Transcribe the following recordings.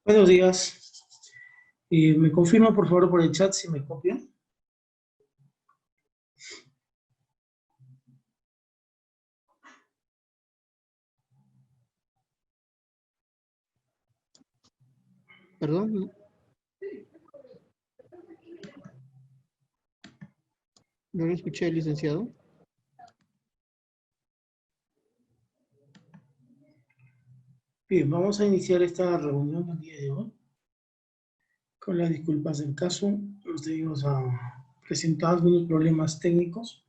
Buenos días. ¿Me confirma por favor por el chat si me copian? Perdón. No lo escuché, licenciado. Bien, vamos a iniciar esta reunión del día de hoy. Con las disculpas del caso, nos debimos a presentar algunos problemas técnicos.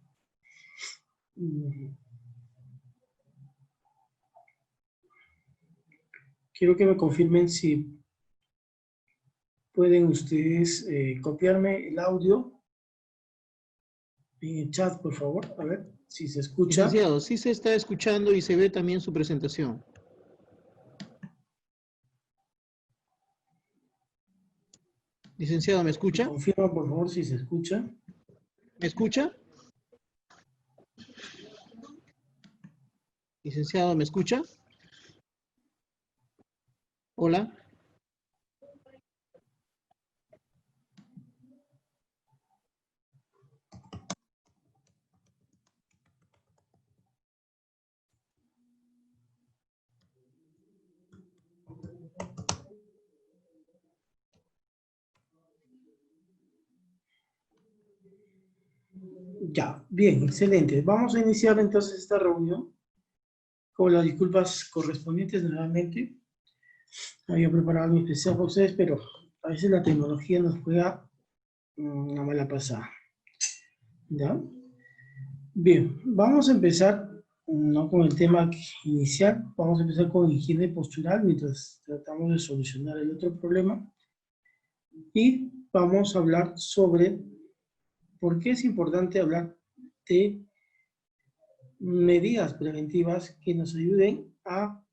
Quiero que me confirmen si pueden ustedes copiarme el audio en el chat, por favor. A ver si se escucha. Licenciado, sí se está escuchando y se ve también su presentación. Licenciado, ¿me escucha? Confirma, por favor, si se escucha. ¿Me escucha? Licenciado, ¿me escucha? Hola. Ya, bien, excelente. Vamos a iniciar entonces esta reunión con las disculpas correspondientes nuevamente. Había preparado algo especial para ustedes, pero a veces la tecnología nos juega una mala pasada. ¿Ya? Bien, vamos a empezar no con el tema inicial, vamos a empezar con higiene postural mientras tratamos de solucionar el otro problema. Y vamos a hablar sobre por qué es importante hablar de medidas preventivas que nos ayuden a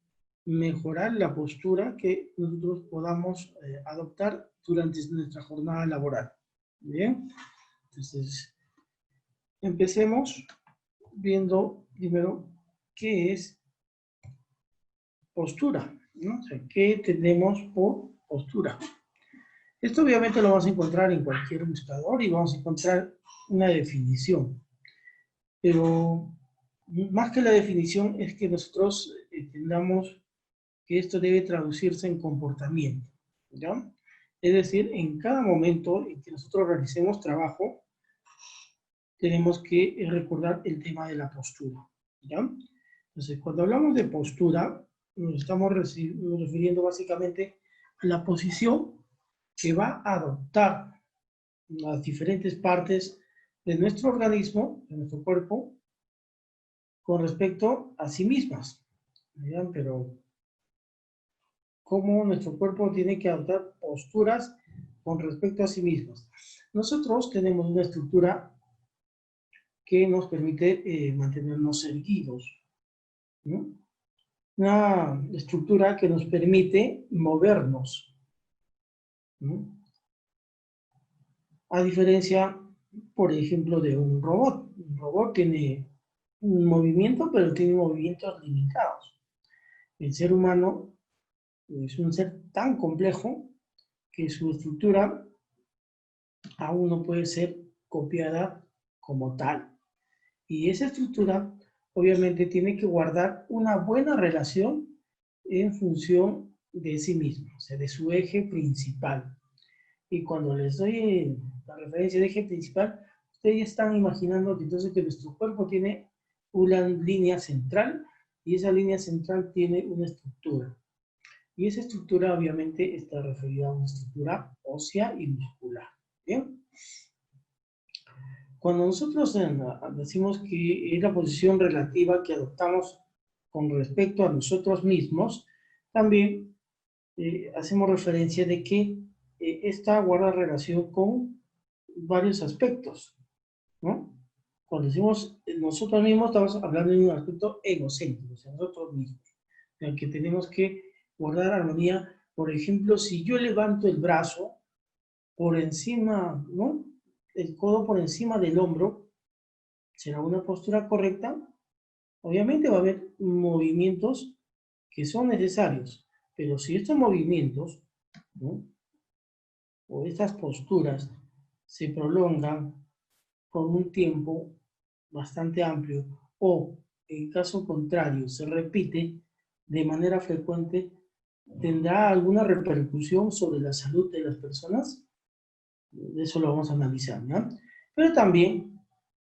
mejorar la postura que nosotros podamos adoptar durante nuestra jornada laboral. Bien, entonces empecemos viendo primero qué es postura, ¿no? O sea, ¿qué tenemos por postura? Esto obviamente lo vamos a encontrar en cualquier buscador y vamos a encontrar una definición. Pero más que la definición es que nosotros entendamos que esto debe traducirse en comportamiento, ¿ya? Es decir, en cada momento en que nosotros realicemos trabajo, tenemos que recordar el tema de la postura, ¿ya? Entonces, cuando hablamos de postura, nos estamos refiriendo básicamente a la posición que va a adoptar las diferentes partes de nuestro organismo, de nuestro cuerpo, con respecto a sí mismas, ¿ya? Pero cómo nuestro cuerpo tiene que adoptar posturas con respecto a sí mismos. Nosotros tenemos una estructura que nos permite mantenernos erguidos, ¿no? Una estructura que nos permite movernos, ¿no? A diferencia, por ejemplo, de un robot. Un robot tiene un movimiento, pero tiene movimientos limitados. El ser humano es un ser tan complejo que su estructura aún no puede ser copiada como tal. Y esa estructura obviamente tiene que guardar una buena relación en función de sí mismo, o sea, de su eje principal. Y cuando les doy la referencia de eje principal, ustedes ya están imaginando que entonces que nuestro cuerpo tiene una línea central y esa línea central tiene una estructura. Y esa estructura obviamente está referida a una estructura ósea y muscular. ¿Bien? Cuando nosotros decimos que es la posición relativa que adoptamos con respecto a nosotros mismos, también hacemos referencia de que esta guarda relación con varios aspectos, ¿no? Cuando decimos nosotros mismos, estamos hablando de un aspecto egocéntrico, o sea, nosotros mismos, en el que tenemos que guardar armonía. Por ejemplo, si yo levanto el brazo por encima, ¿no? El codo por encima del hombro, será una postura correcta. Obviamente va a haber movimientos que son necesarios, pero si estos movimientos ¿no? O estas posturas se prolongan por un tiempo bastante amplio, o en caso contrario se repite de manera frecuente, ¿tendrá alguna repercusión sobre la salud de las personas? Eso lo vamos a analizar, ¿no? Pero también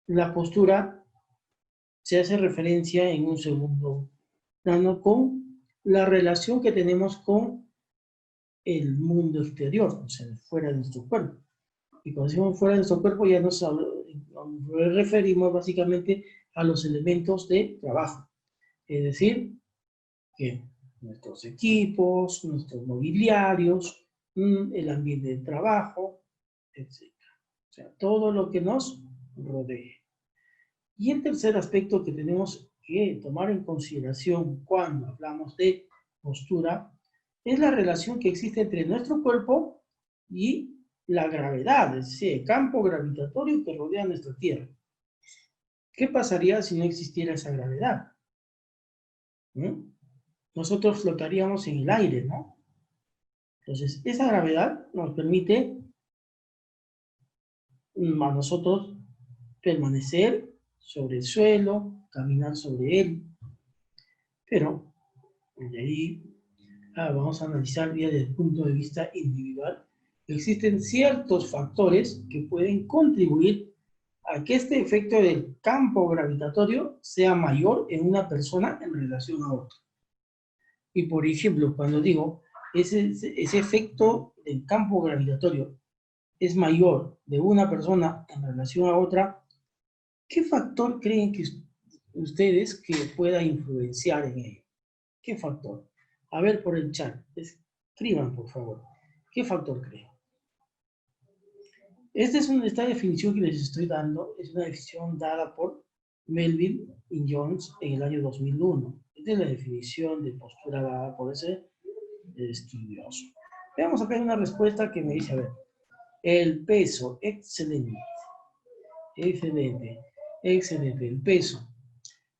la postura se hace referencia en un segundo plano con la relación que tenemos con el mundo exterior, o sea, fuera de nuestro cuerpo. Y cuando decimos fuera de nuestro cuerpo ya nos referimos básicamente a los elementos de trabajo. Es decir, que nuestros equipos, nuestros mobiliarios, el ambiente de trabajo, etc. O sea, todo lo que nos rodee. Y el tercer aspecto que tenemos que tomar en consideración cuando hablamos de postura es la relación que existe entre nuestro cuerpo y la gravedad, es decir, el campo gravitatorio que rodea nuestra Tierra. ¿Qué pasaría si no existiera esa gravedad? ¿Mm? Nosotros flotaríamos en el aire, ¿no? Entonces, esa gravedad nos permite a nosotros permanecer sobre el suelo, caminar sobre él, pero de ahí vamos a analizar ya desde el punto de vista individual. Existen ciertos factores que pueden contribuir a que este efecto del campo gravitatorio sea mayor en una persona en relación a otra. Y por ejemplo, cuando digo ese efecto del campo gravitatorio es mayor de una persona en relación a otra, ¿qué factor creen que ustedes que pueda influenciar en ello? ¿Qué factor? A ver por el chat, escriban por favor. ¿Qué factor creen? Esta definición que les estoy dando es una definición dada por Melvin y Jones en el año 2001. Esta es la definición de postura dada por ese estudioso. Veamos acá una respuesta que me dice, a ver, el peso, excelente, excelente, excelente, el peso.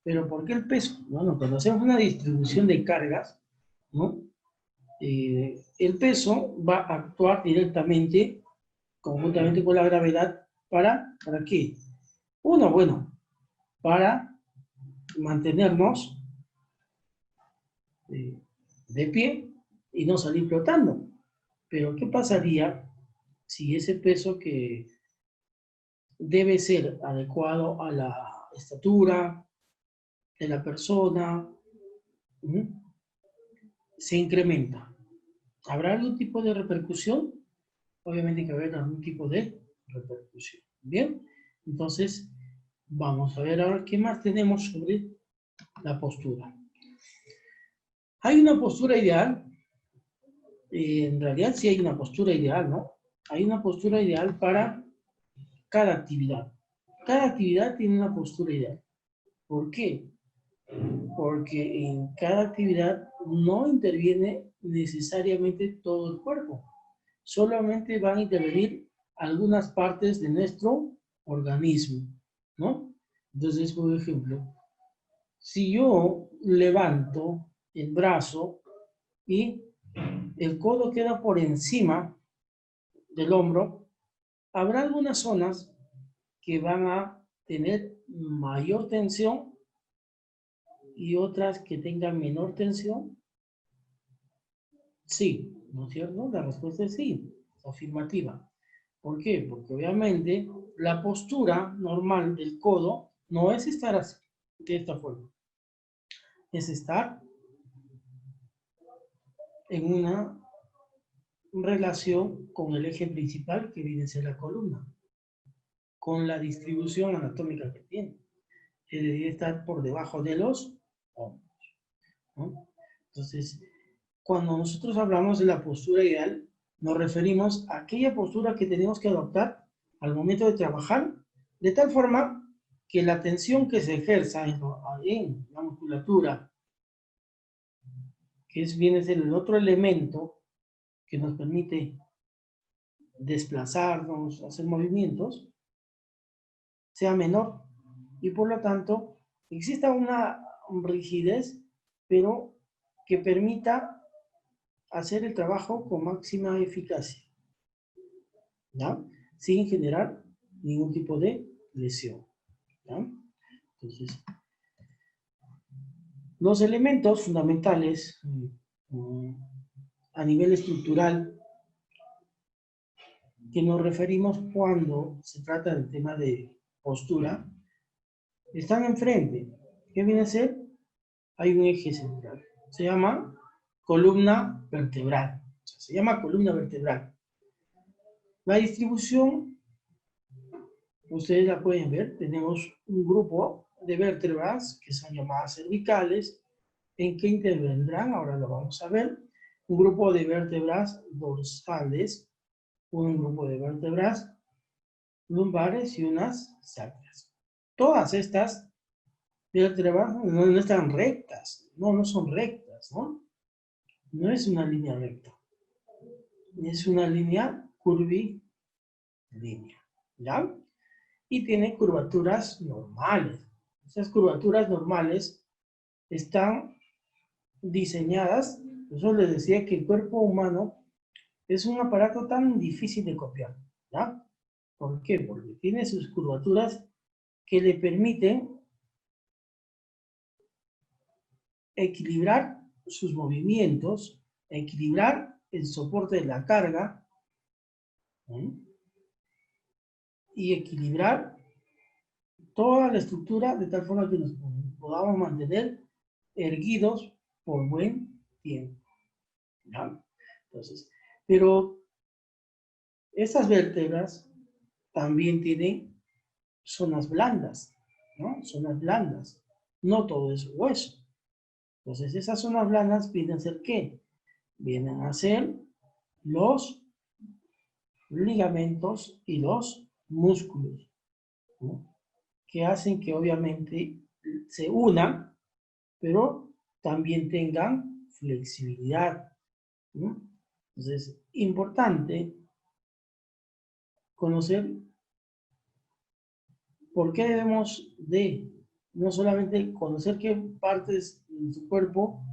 ¿Pero por qué el peso? Bueno, cuando hacemos una distribución de cargas, ¿no? El peso va a actuar directamente, conjuntamente con la gravedad, ¿para qué? Uno, bueno, para mantenernos de pie y no salir flotando. Pero ¿qué pasaría si ese peso que debe ser adecuado a la estatura de la persona se incrementa? ¿Habrá algún tipo de repercusión? Obviamente que habrá algún tipo de repercusión. Bien, entonces vamos a ver ahora qué más tenemos sobre la postura. Hay una postura ideal, en realidad sí hay una postura ideal, ¿no? Hay una postura ideal para cada actividad. Cada actividad tiene una postura ideal. ¿Por qué? Porque en cada actividad no interviene necesariamente todo el cuerpo. Solamente van a intervenir algunas partes de nuestro organismo, ¿no? Entonces, por ejemplo, si yo levanto el brazo y el codo queda por encima del hombro, habrá algunas zonas que van a tener mayor tensión y otras que tengan menor tensión. Sí, ¿no es cierto? La respuesta es sí, afirmativa. ¿Por qué? Porque obviamente la postura normal del codo no es estar así, de esta forma. Es estar en una relación con el eje principal que viene a ser la columna, con la distribución anatómica que tiene. Es decir, estar por debajo de los hombros, ¿no? Entonces, cuando nosotros hablamos de la postura ideal, nos referimos a aquella postura que tenemos que adoptar al momento de trabajar, de tal forma que la tensión que se ejerza en la musculatura, que viene a ser el otro elemento que nos permite desplazarnos, hacer movimientos, sea menor. Y por lo tanto, exista una rigidez, pero que permita hacer el trabajo con máxima eficacia, ¿ya? Sin generar ningún tipo de lesión, ¿ya? Entonces, los elementos fundamentales a nivel estructural que nos referimos cuando se trata del tema de postura están enfrente. ¿Qué viene a ser? Hay un eje central. Se llama columna vertebral. O sea, se llama columna vertebral. La distribución, ustedes la pueden ver. Tenemos un grupo de vértebras que son llamadas cervicales. ¿En qué intervendrán? Ahora lo vamos a ver. Un grupo de vértebras dorsales, un grupo de vértebras lumbares y unas sacras. Todas estas vértebras no están rectas, no son rectas, ¿no? No es una línea recta, es una línea curvilínea, ¿ya? Y tiene curvaturas normales. Esas curvaturas normales están diseñadas, por eso les decía que el cuerpo humano es un aparato tan difícil de copiar, ¿ya? ¿Por qué? Porque tiene sus curvaturas que le permiten equilibrar sus movimientos, equilibrar el soporte de la carga, ¿sí? Y equilibrar toda la estructura de tal forma que nos podamos mantener erguidos por buen tiempo, ¿ya? Entonces, pero estas vértebras también tienen zonas blandas, ¿no? Zonas blandas. No todo es hueso. Entonces, esas zonas blandas vienen a ser ¿qué? Vienen a ser los ligamentos y los músculos, ¿no? Que hacen que obviamente se unan, pero también tengan flexibilidad, ¿no? Entonces, importante conocer por qué debemos de no solamente conocer qué partes de su cuerpo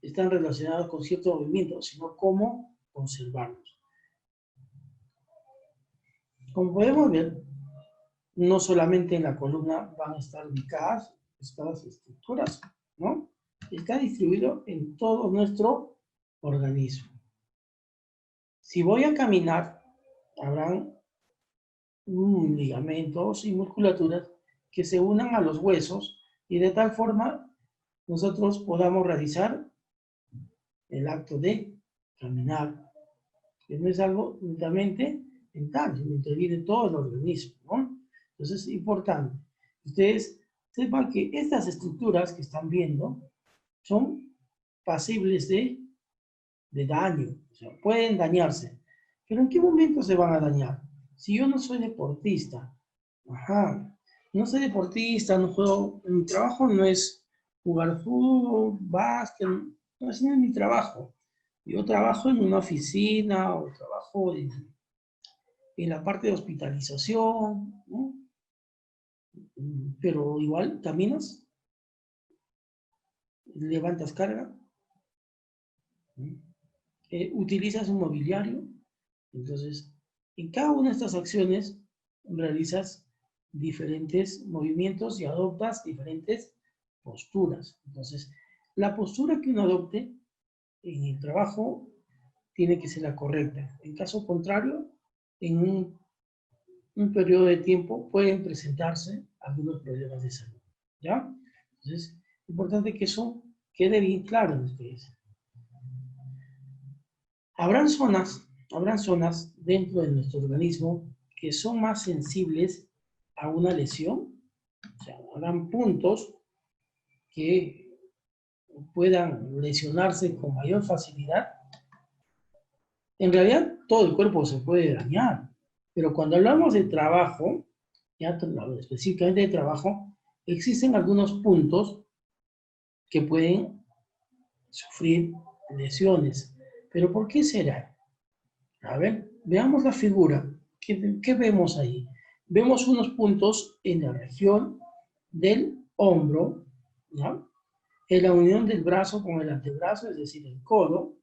están relacionadas con ciertos movimientos, sino cómo conservarlos. Como podemos ver, no solamente en la columna van a estar ubicadas estas estructuras, ¿no? Está distribuido en todo nuestro organismo. Si voy a caminar, habrán ligamentos y musculaturas que se unan a los huesos y de tal forma nosotros podamos realizar el acto de caminar, que no es algo únicamente mental, sino interviene todo el organismo, ¿no? Entonces es importante que ustedes sepan que estas estructuras que están viendo son pasibles de daño, o sea, pueden dañarse. Pero ¿en qué momento se van a dañar? Si yo no soy deportista, no soy deportista, no juego, mi trabajo no es jugar fútbol, básquet, no, ese no es mi trabajo. Yo trabajo en una oficina o trabajo en la parte de hospitalización, ¿no? Pero igual caminas, levantas carga, ¿no? Utilizas un mobiliario. Entonces, en cada una de estas acciones realizas diferentes movimientos y adoptas diferentes posturas. Entonces, la postura que uno adopte en el trabajo tiene que ser la correcta. En caso contrario, en un periodo de tiempo pueden presentarse algunos problemas de salud, ¿ya? Entonces, es importante que eso quede bien claro en ustedes. Habrán zonas dentro de nuestro organismo que son más sensibles a una lesión. O sea, habrán puntos que puedan lesionarse con mayor facilidad. En realidad, todo el cuerpo se puede dañar. Pero cuando hablamos de trabajo, ya específicamente de trabajo, existen algunos puntos que pueden sufrir lesiones. ¿Pero por qué será? A ver, veamos la figura. ¿Qué vemos ahí? Vemos unos puntos en la región del hombro, ¿ya? En la unión del brazo con el antebrazo, es decir, el codo,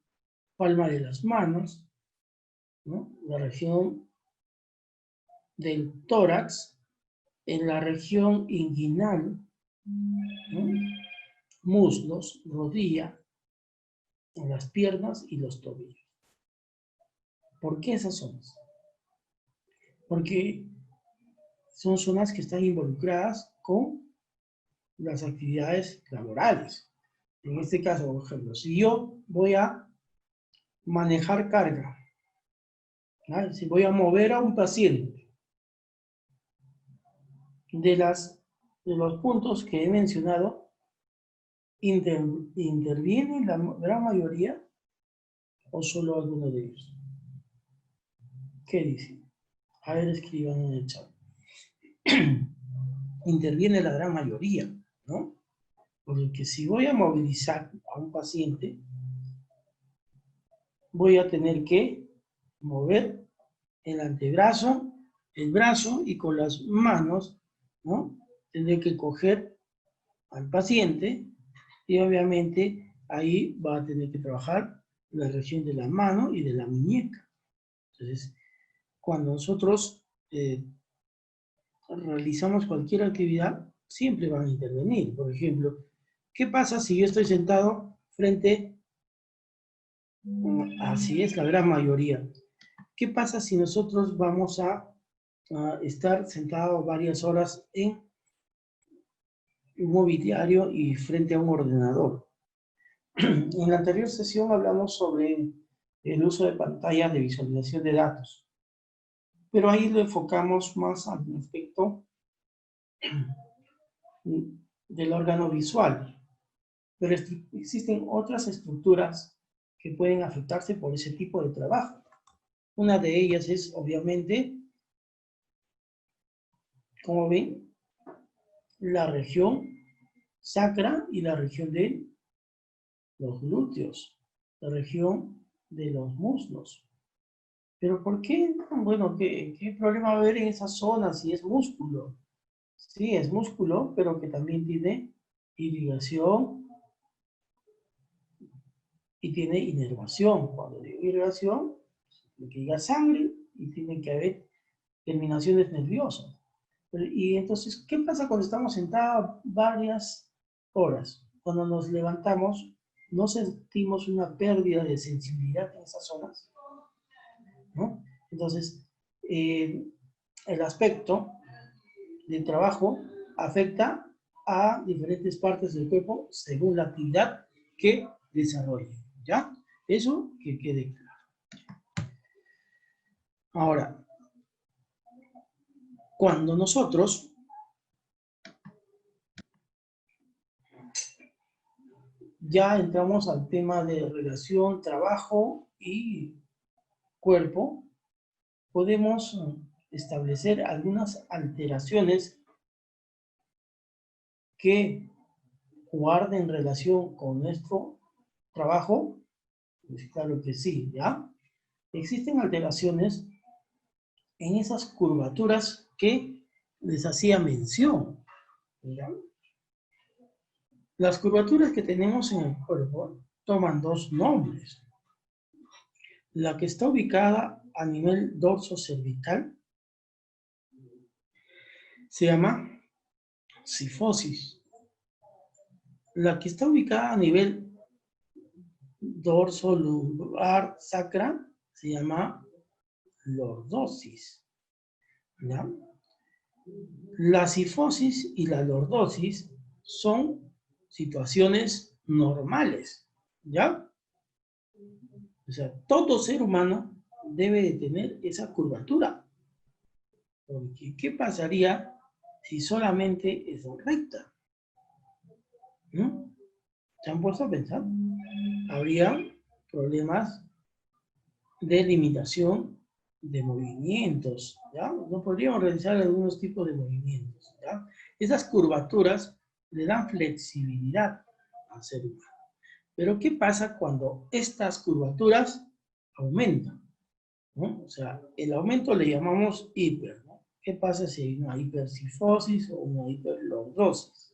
palma de las manos, ¿no? La región del tórax, en la región inguinal, ¿no? Muslos, rodilla, en las piernas y los tobillos. ¿Por qué esas zonas? Porque son zonas que están involucradas con las actividades laborales. En este caso, por ejemplo, si yo voy a manejar carga, ¿vale? Si voy a mover a un paciente, de los puntos que he mencionado, ¿interviene la gran mayoría o solo alguno de ellos? ¿Qué dicen? A ver, escriban en el chat. Interviene la gran mayoría, ¿no? Porque si voy a movilizar a un paciente, voy a tener que mover el antebrazo, el brazo y con las manos, ¿no? Tendré que coger al paciente y obviamente ahí va a tener que trabajar la región de la mano y de la muñeca. Entonces, cuando nosotros realizamos cualquier actividad, siempre van a intervenir. Por ejemplo, ¿qué pasa si yo estoy sentado frente, así es la gran mayoría? ¿Qué pasa si nosotros vamos a estar sentados varias horas en un mobiliario y frente a un ordenador? En la anterior sesión hablamos sobre el uso de pantallas de visualización de datos, pero ahí lo enfocamos más al aspecto del órgano visual. Pero existen otras estructuras que pueden afectarse por ese tipo de trabajo. Una de ellas es, obviamente, como ven, la región sacra y la región de los glúteos, la región de los muslos. ¿Pero por qué? Bueno, ¿qué problema va a haber en esa zona si es músculo? Sí, es músculo, pero que también tiene irrigación y tiene inervación. Cuando digo irrigación, tiene que llegar sangre y tiene que haber terminaciones nerviosas. Y entonces, ¿qué pasa cuando estamos sentados varias horas? Cuando nos levantamos, ¿no sentimos una pérdida de sensibilidad en esas zonas? ¿No? Entonces, el aspecto del trabajo afecta a diferentes partes del cuerpo según la actividad que desarrolle. ¿Ya? Eso que quede claro. Ahora, cuando nosotros ya entramos al tema de relación, trabajo y cuerpo, podemos establecer algunas alteraciones que guarden relación con nuestro trabajo. Pues claro que sí, ¿ya? Existen alteraciones en esas curvaturas que les hacía mención, ¿ya? Las curvaturas que tenemos en el cuerpo toman dos nombres. La que está ubicada a nivel dorso cervical se llama cifosis. La que está ubicada a nivel dorso lumbar sacra se llama lordosis, ¿ya? La cifosis y la lordosis son situaciones normales, ¿ya? O sea, todo ser humano debe de tener esa curvatura. Porque, ¿qué pasaría si solamente es recta? ¿No? ¿Se han puesto a pensar? Habría problemas de limitación de movimientos, ¿ya? No podríamos realizar algunos tipos de movimientos, ¿ya? Esas curvaturas le dan flexibilidad al ser humano. Pero ¿qué pasa cuando estas curvaturas aumentan? ¿No? O sea, el aumento le llamamos hiper, ¿no? ¿Qué pasa si hay una hipercifosis o una hiperlordosis?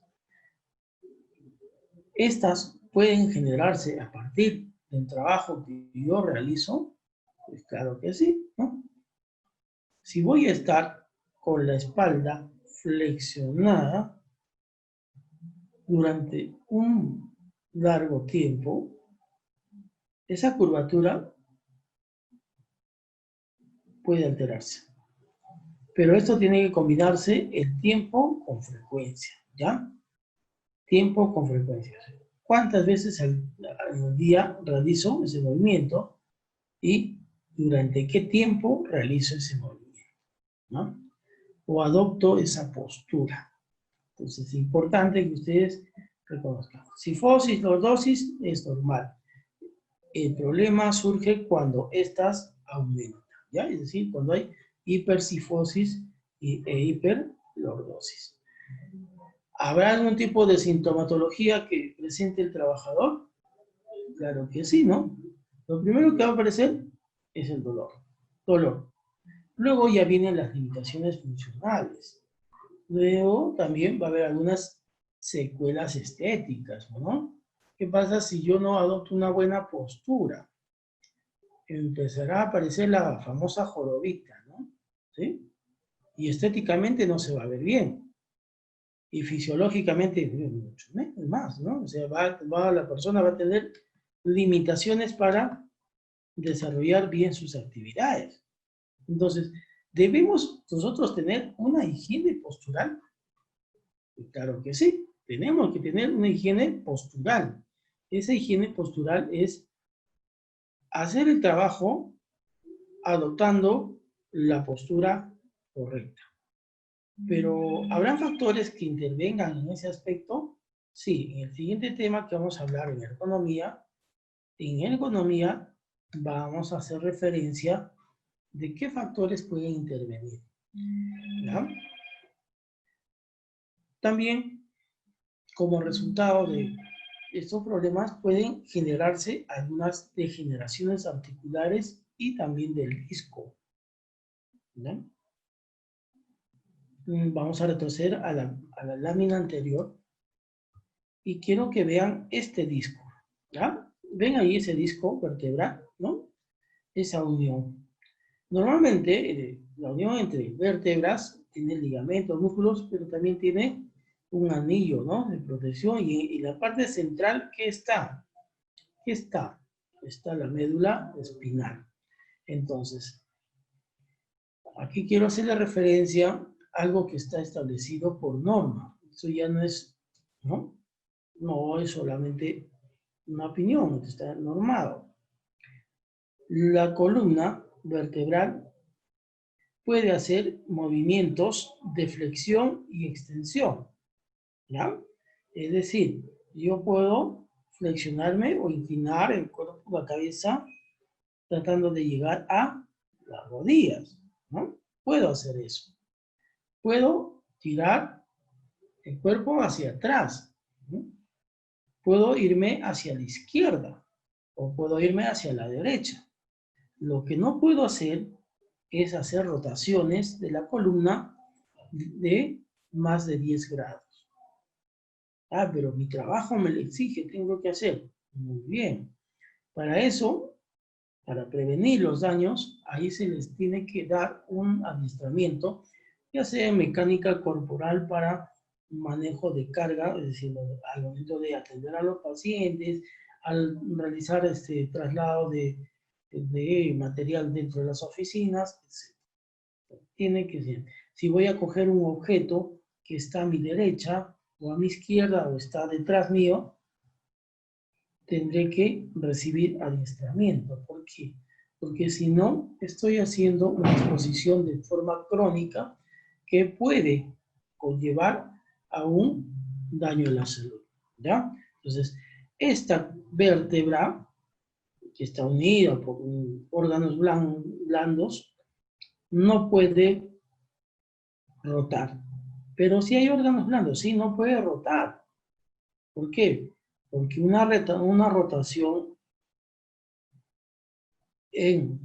Estas pueden generarse a partir del trabajo que yo realizo? Pues claro que sí, ¿no? Si voy a estar con la espalda flexionada durante un largo tiempo, esa curvatura puede alterarse. Pero esto tiene que combinarse el tiempo con frecuencia, ¿ya? Tiempo con frecuencia. ¿Cuántas veces al día realizo ese movimiento y durante qué tiempo realizo ese movimiento, ¿no? O adopto esa postura. Entonces es importante que ustedes reconozcan. Cifosis, lordosis es normal. El problema surge cuando estas aumentan, ¿ya? Es decir, cuando hay hipercifosis e hiperlordosis. ¿Habrá algún tipo de sintomatología que presente el trabajador? Claro que sí, ¿no? Lo primero que va a aparecer es el dolor. Dolor. Luego ya vienen las limitaciones funcionales. Luego también va a haber algunas secuelas estéticas, ¿no? ¿Qué pasa si yo no adopto una buena postura? Empezará a aparecer la famosa jorobita, ¿no? ¿Sí? Y estéticamente no se va a ver bien. Y fisiológicamente mucho más, ¿no? O sea, la persona va a tener limitaciones para desarrollar bien sus actividades. Entonces, ¿debemos nosotros tener una higiene postural? Claro que sí, tenemos que tener una higiene postural. Esa higiene postural es hacer el trabajo adoptando la postura correcta. Pero, ¿habrán factores que intervengan en ese aspecto? Sí, en el siguiente tema que vamos a hablar en ergonomía vamos a hacer referencia de qué factores pueden intervenir, ¿ya? También, como resultado de estos problemas, pueden generarse algunas degeneraciones articulares y también del disco, ¿no? Vamos a retroceder a la lámina anterior y quiero que vean este disco, ¿ya? Ven ahí ese disco vertebral, ¿no? Esa unión. Normalmente, la unión entre vértebras tiene ligamentos, músculos, pero también tiene un anillo, ¿no? De protección. Y la parte central, ¿qué está? ¿Qué está? Está la médula espinal. Entonces, aquí quiero hacerle referencia a algo que está establecido por norma. Eso ya no es, ¿no? No es solamente una opinión, está normado. La columna vertebral puede hacer movimientos de flexión y extensión, ¿ya? Es decir, yo puedo flexionarme o inclinar el cuerpo, la cabeza, tratando de llegar a las rodillas, ¿no? Puedo hacer eso. Puedo tirar el cuerpo hacia atrás, ¿no? Puedo irme hacia la izquierda o puedo irme hacia la derecha. Lo que no puedo hacer es hacer rotaciones de la columna de más de 10 grados. Ah, pero mi trabajo me lo exige, tengo que hacer. Muy bien. Para eso, para prevenir los daños, ahí se les tiene que dar un adiestramiento, ya sea en mecánica corporal para manejo de carga, es decir, al momento de atender a los pacientes, al realizar este traslado de material dentro de las oficinas, etc. Tiene que ser. Si voy a coger un objeto que está a mi derecha o a mi izquierda o está detrás mío, tendré que recibir adiestramiento. ¿Por qué? Porque si no, estoy haciendo una exposición de forma crónica que puede conllevar a un daño en la salud, ¿ya? Entonces, esta vértebra, que está unida por órganos blandos, no puede rotar. Pero si hay órganos blandos, sí, no puede rotar. ¿Por qué? Porque una rotación de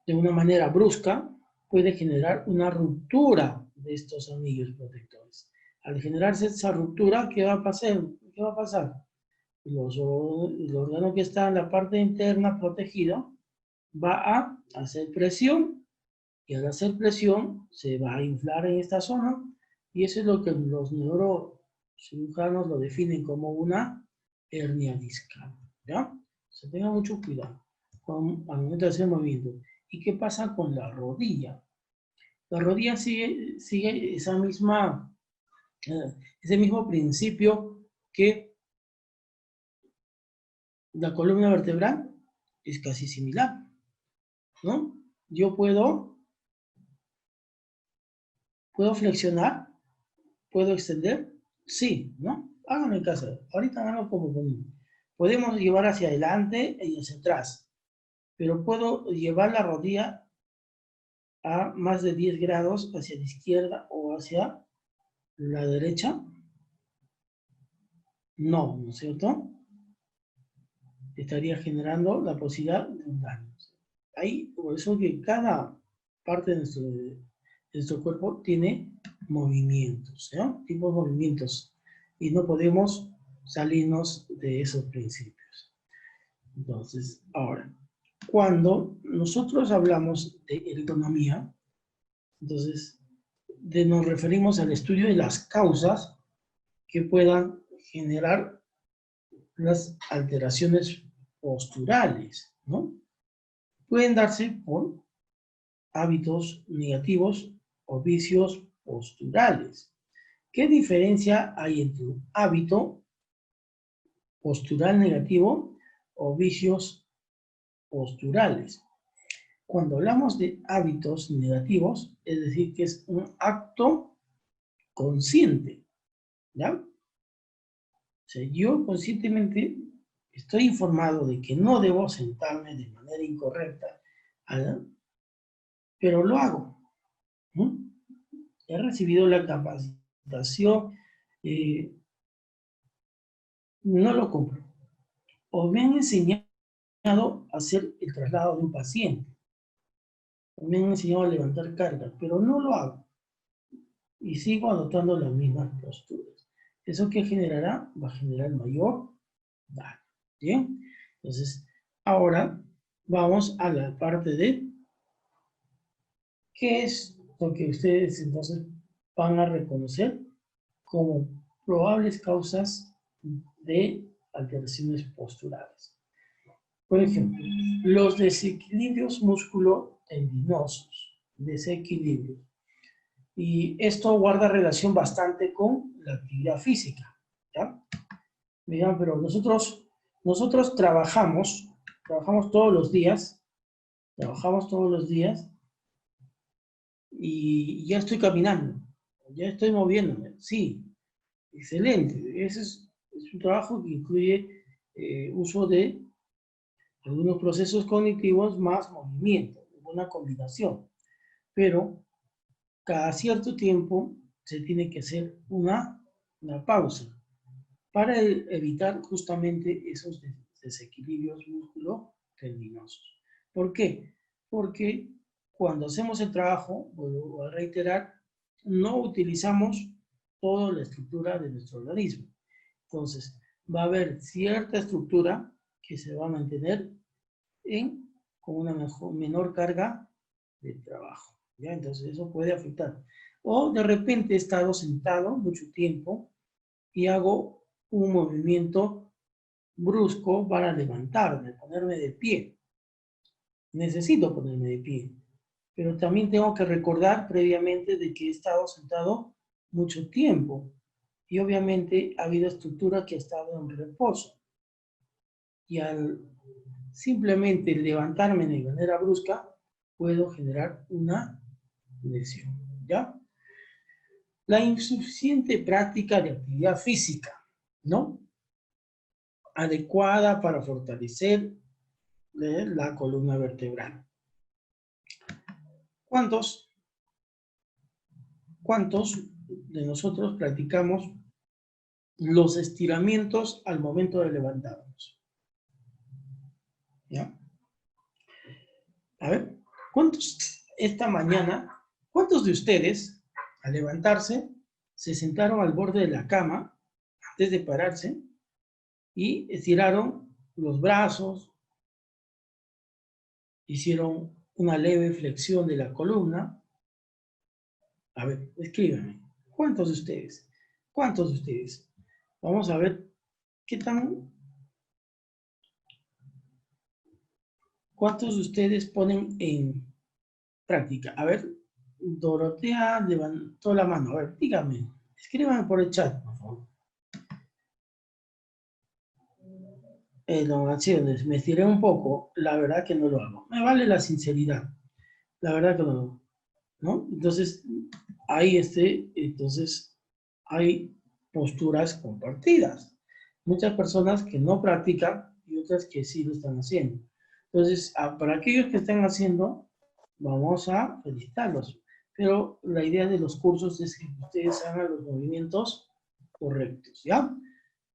una manera brusca puede generar una ruptura de estos anillos protectores. Al generarse esa ruptura, ¿qué va a pasar? ¿Qué va a pasar? el órgano que está en la parte interna protegido va a hacer presión y al hacer presión se va a inflar en esta zona y eso es lo que los neurocirujanos lo definen como una hernia discal, ¿ya? Se tenga mucho cuidado al momento de hacer movimiento. ¿Y qué pasa con la rodilla? La rodilla sigue esa misma, ese mismo principio que la columna vertebral, es casi similar, ¿no? Yo puedo flexionar, puedo extender, sí, ¿no? Háganlo en casa, ahorita háganlo como conmigo. Podemos llevar hacia adelante y hacia atrás, pero puedo llevar la rodilla a más de 10 grados hacia la izquierda o hacia la derecha. No, ¿no es cierto? Estaría generando la posibilidad de un daño. Ahí, por eso que cada parte de nuestro cuerpo tiene movimientos, ¿no? Tipos de movimientos. Y no podemos salirnos de esos principios. Entonces, ahora, cuando nosotros hablamos de ergonomía, entonces nos referimos al estudio de las causas que puedan generar las alteraciones posturales, ¿no? Pueden darse por hábitos negativos o vicios posturales. ¿Qué diferencia hay entre un hábito postural negativo o vicios posturales? Cuando hablamos de hábitos negativos, es decir, que es un acto consciente, ¿ya? O sea, yo conscientemente estoy informado de que no debo sentarme de manera incorrecta, ¿verdad? Pero lo hago, ¿no? He recibido la capacitación, no lo cumplo. O me han enseñado a hacer el traslado de un paciente, o me han enseñado a levantar cargas, pero no lo hago. Y sigo adoptando las mismas posturas. ¿Eso qué generará? Va a generar mayor daño. ¿Bien? Entonces, ahora vamos a la parte de qué es lo que ustedes entonces van a reconocer como probables causas de alteraciones posturales. Por ejemplo, los desequilibrios musculo-tendinosos, desequilibrios. Y esto guarda relación bastante con la actividad física, ¿ya? Miren, pero nosotros trabajamos todos los días, y ya estoy caminando, ya estoy moviéndome, sí, excelente. Ese es un trabajo que incluye uso de algunos procesos cognitivos más movimiento, una combinación. Pero cada cierto tiempo se tiene que hacer una pausa para evitar justamente esos desequilibrios músculo-tendinosos. ¿Por qué? Porque cuando hacemos el trabajo, vuelvo a reiterar, no utilizamos toda la estructura de nuestro organismo. Entonces, va a haber cierta estructura que se va a mantener con una menor carga de trabajo, ¿ya? Entonces, eso puede afectar. O de repente he estado sentado mucho tiempo y hago un movimiento brusco para levantarme, ponerme de pie. Necesito ponerme de pie, pero también tengo que recordar previamente de que he estado sentado mucho tiempo y obviamente ha habido estructura que ha estado en reposo. Y al simplemente levantarme de manera brusca, puedo generar una lesión, ¿ya? La insuficiente práctica de actividad física, ¿no? Adecuada para fortalecer la columna vertebral. ¿Cuántos de nosotros practicamos los estiramientos al momento de levantarnos? ¿Ya? A ver, esta mañana, cuántos de ustedes al levantarse se sentaron al borde de la cama antes de pararse y estiraron los brazos, hicieron una leve flexión de la columna. A ver, escríbanme. ¿Cuántos de ustedes? ¿Cuántos de ustedes? Vamos a ver qué tan... ¿Cuántos de ustedes ponen en práctica? A ver, Dorotea levantó la mano. A ver, díganme. Escríbanme por el chat, por favor. Donaciones, me estiré un poco. La verdad que no lo hago. Me vale la sinceridad. La verdad que no lo hago. ¿No? Entonces, entonces hay posturas compartidas. Muchas personas que no practican y otras que sí lo están haciendo. Entonces, para aquellos que están haciendo, vamos a felicitarlos. Pero la idea de los cursos es que ustedes hagan los movimientos correctos, ¿ya?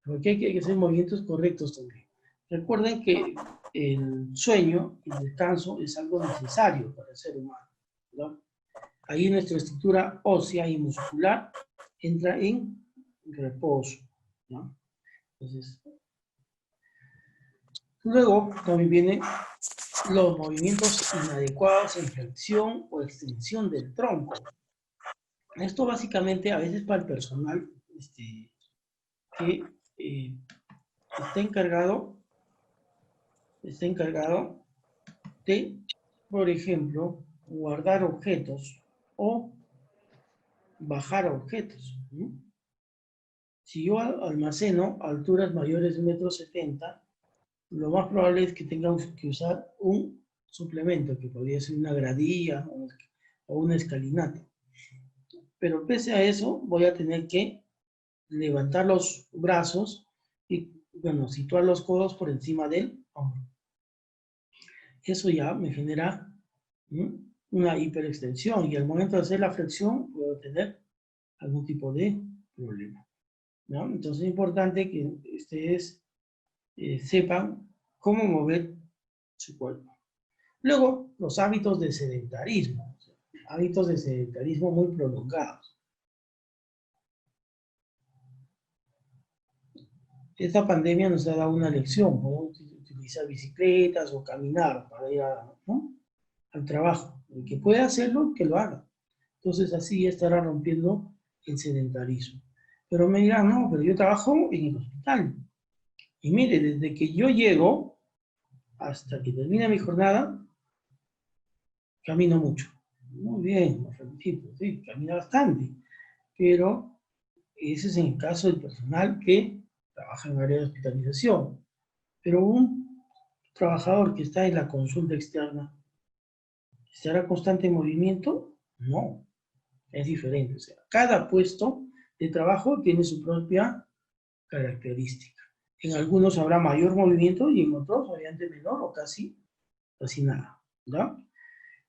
Porque hay que hacer movimientos correctos también. Recuerden que el sueño y el descanso es algo necesario para el ser humano, ¿no? Ahí nuestra estructura ósea y muscular entra en reposo, ¿no? Entonces, luego también vienen los movimientos inadecuados en flexión o extensión del tronco. Esto básicamente a veces para el personal que está encargado de, por ejemplo, guardar objetos o bajar objetos, ¿no? Si yo almaceno a alturas mayores de 1,70 m, lo más probable es que tengamos que usar un suplemento, que podría ser una gradilla o una escalinata. Pero pese a eso, voy a tener que levantar los brazos y, bueno, situar los codos por encima del hombro. Eso ya me genera una hiperextensión y al momento de hacer la flexión puedo tener algún tipo de problema, ¿no? Entonces es importante que ustedes sepan cómo mover su cuerpo. Luego, los hábitos de sedentarismo, hábitos de sedentarismo muy prolongados. Esta pandemia nos ha dado una lección, podemos utilizar bicicletas o caminar para ir ¿no? al trabajo. El que pueda hacerlo, que lo haga. Entonces así estará rompiendo el sedentarismo. Pero me dirán, no, pero yo trabajo en el hospital. Y mire, desde que yo llego hasta que termina mi jornada, camino mucho. Muy bien, lo felicito, sí, camina bastante. Pero ese es en el caso del personal que trabaja en área de hospitalización. Pero un trabajador que está en la consulta externa, ¿estará constante en movimiento? No, es diferente. O sea, cada puesto de trabajo tiene su propia característica. En algunos habrá mayor movimiento y en otros, obviamente, menor o casi nada, ¿ya?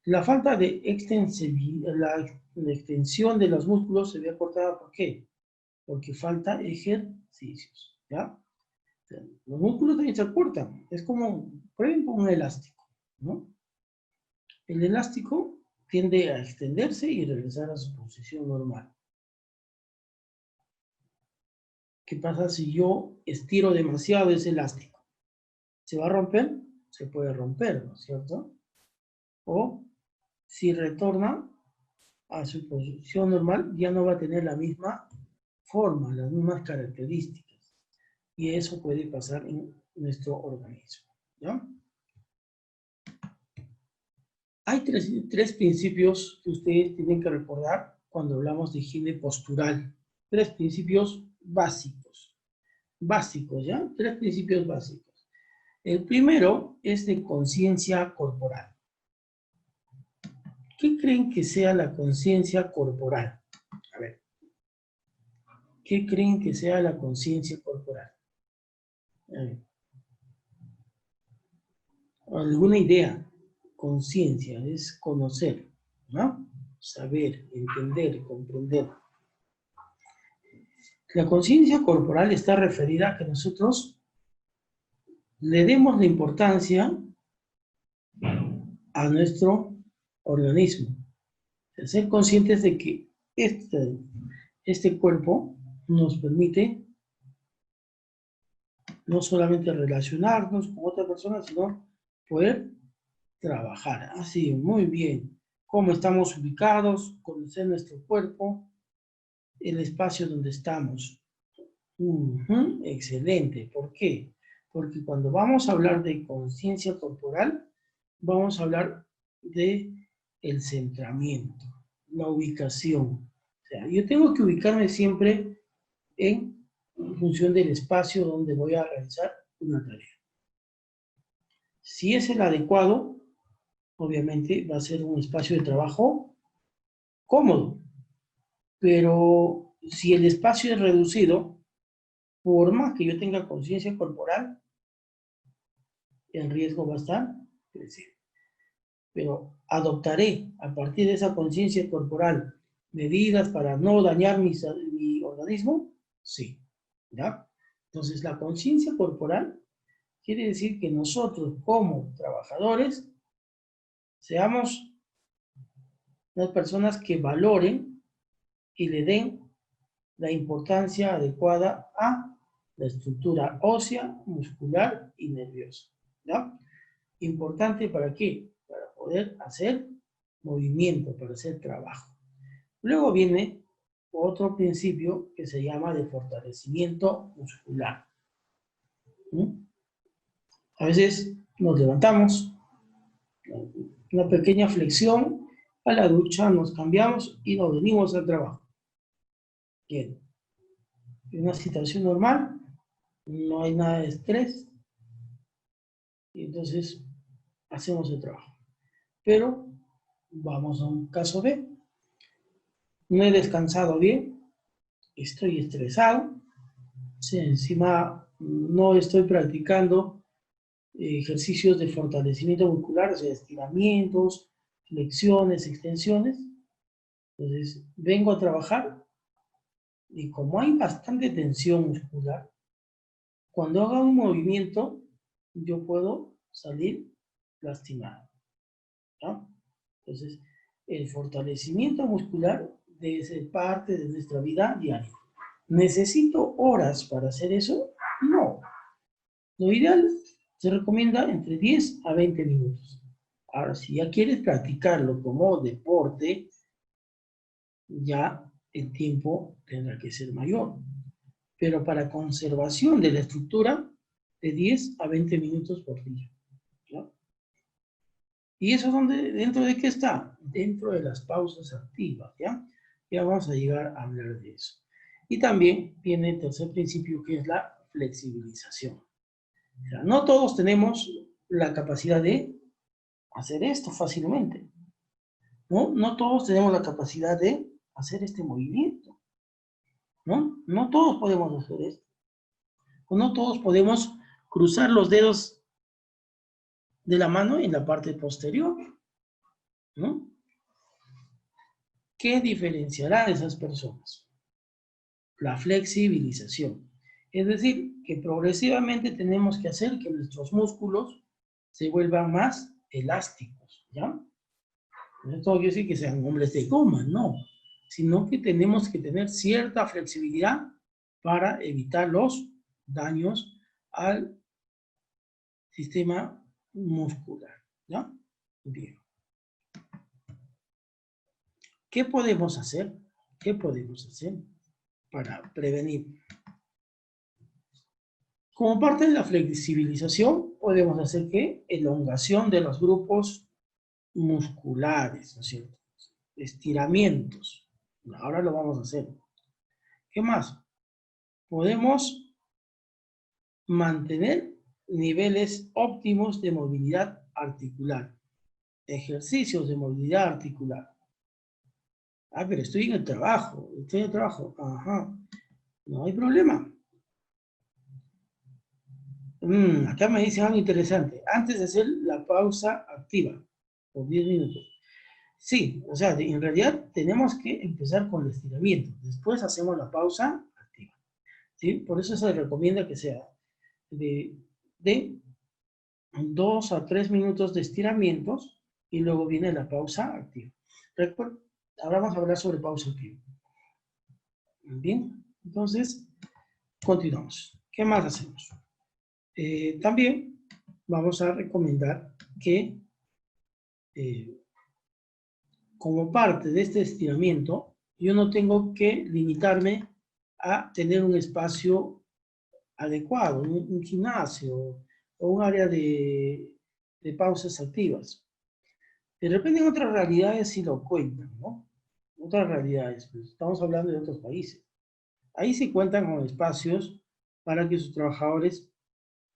La falta de la extensión de los músculos se ve acortada, ¿por qué? Porque falta ejercicios, ¿ya? Los músculos también se acortan, es como, por ejemplo, un elástico, ¿no? El elástico tiende a extenderse y regresar a su posición normal. ¿Qué pasa si yo estiro demasiado ese elástico? ¿Se va a romper? Se puede romper, ¿no es cierto? O si retorna a su posición normal, ya no va a tener la misma forma, las mismas características. Y eso puede pasar en nuestro organismo, ¿ya? Hay tres principios que ustedes tienen que recordar cuando hablamos de higiene postural. Tres principios básicos. Básicos, ¿ya? Tres principios básicos. El primero es de conciencia corporal. ¿Qué creen que sea la conciencia corporal? A ver. ¿Qué creen que sea la conciencia corporal? A ver. ¿Alguna idea? Conciencia es conocer, ¿no? Saber, entender, comprender. La conciencia corporal está referida a que nosotros le demos la importancia a nuestro organismo. Ser conscientes de que este cuerpo nos permite No solamente relacionarnos con otra persona, sino poder trabajar. Así, muy bien. Cómo estamos ubicados, conocer nuestro cuerpo, el espacio donde estamos. Excelente. ¿Por qué? Porque cuando vamos a hablar de conciencia corporal, vamos a hablar de el centramiento, la ubicación. O sea, yo tengo que ubicarme siempre en función del espacio donde voy a realizar una tarea. Si es el adecuado, obviamente va a ser un espacio de trabajo cómodo, pero si el espacio es reducido, por más que yo tenga conciencia corporal, el riesgo va a estar creciendo. Pero adoptaré a partir de esa conciencia corporal medidas para no dañar mi organismo, sí. ¿Ya? Entonces, la conciencia corporal quiere decir que nosotros como trabajadores seamos unas personas que valoren y le den la importancia adecuada a la estructura ósea, muscular y nerviosa. ¿Ya? ¿Importante para qué? Para poder hacer movimiento, para hacer trabajo. Luego viene otro principio que se llama de fortalecimiento muscular. A veces nos levantamos, una pequeña flexión, a la ducha, nos cambiamos y nos venimos al trabajo. Bien. En una situación normal, no hay nada de estrés, y entonces hacemos el trabajo. Pero vamos a un caso B. No he descansado bien, estoy estresado, si encima no estoy practicando ejercicios de fortalecimiento muscular, o sea, estiramientos, flexiones, extensiones. Entonces, vengo a trabajar y como hay bastante tensión muscular, cuando haga un movimiento, yo puedo salir lastimado. ¿No? Entonces, el fortalecimiento muscular debe ser parte de nuestra vida diaria. ¿Necesito horas para hacer eso? No. Lo ideal se recomienda entre 10 a 20 minutos. Ahora, si ya quieres practicarlo como deporte, ya el tiempo tendrá que ser mayor. Pero para conservación de la estructura, de 10 a 20 minutos por día. ¿No? ¿Y eso dentro de qué está? Dentro de las pausas activas, ¿ya? Ya vamos a llegar a hablar de eso. Y también viene el tercer principio, que es la flexibilización. O sea, no todos tenemos la capacidad de hacer esto fácilmente. No todos tenemos la capacidad de hacer este movimiento. No todos podemos hacer esto. O no todos podemos cruzar los dedos de la mano en la parte posterior. ¿No? ¿Qué diferenciará a esas personas? La flexibilización. Es decir, que progresivamente tenemos que hacer que nuestros músculos se vuelvan más elásticos, ¿ya? No todo quiere decir que sean hombres de goma, no, sino que tenemos que tener cierta flexibilidad para evitar los daños al sistema muscular, ¿ya? Bien. ¿Qué podemos hacer? ¿Qué podemos hacer para prevenir? Como parte de la flexibilización, podemos hacer ¿qué? Elongación de los grupos musculares, ¿no es cierto? Estiramientos. Ahora lo vamos a hacer. ¿Qué más? Podemos mantener niveles óptimos de movilidad articular. Ejercicios de movilidad articular. Ah, pero estoy en el trabajo. Ajá. No hay problema. Acá me dice algo interesante. Antes de hacer la pausa activa, por 10 minutos. Sí, o sea, en realidad tenemos que empezar con el estiramiento. Después hacemos la pausa activa. ¿Sí? Por eso se recomienda que sea de 2 a 3 minutos de estiramientos y luego viene la pausa activa. Ahora vamos a hablar sobre pausa activa. Bien, entonces, continuamos. ¿Qué más hacemos? También vamos a recomendar que como parte de este estiramiento, yo no tengo que limitarme a tener un espacio adecuado, un gimnasio o un área de pausas activas. De repente en otras realidades sí lo cuentan, ¿no? Otras realidades, pues estamos hablando de otros países. Ahí sí cuentan con espacios para que sus trabajadores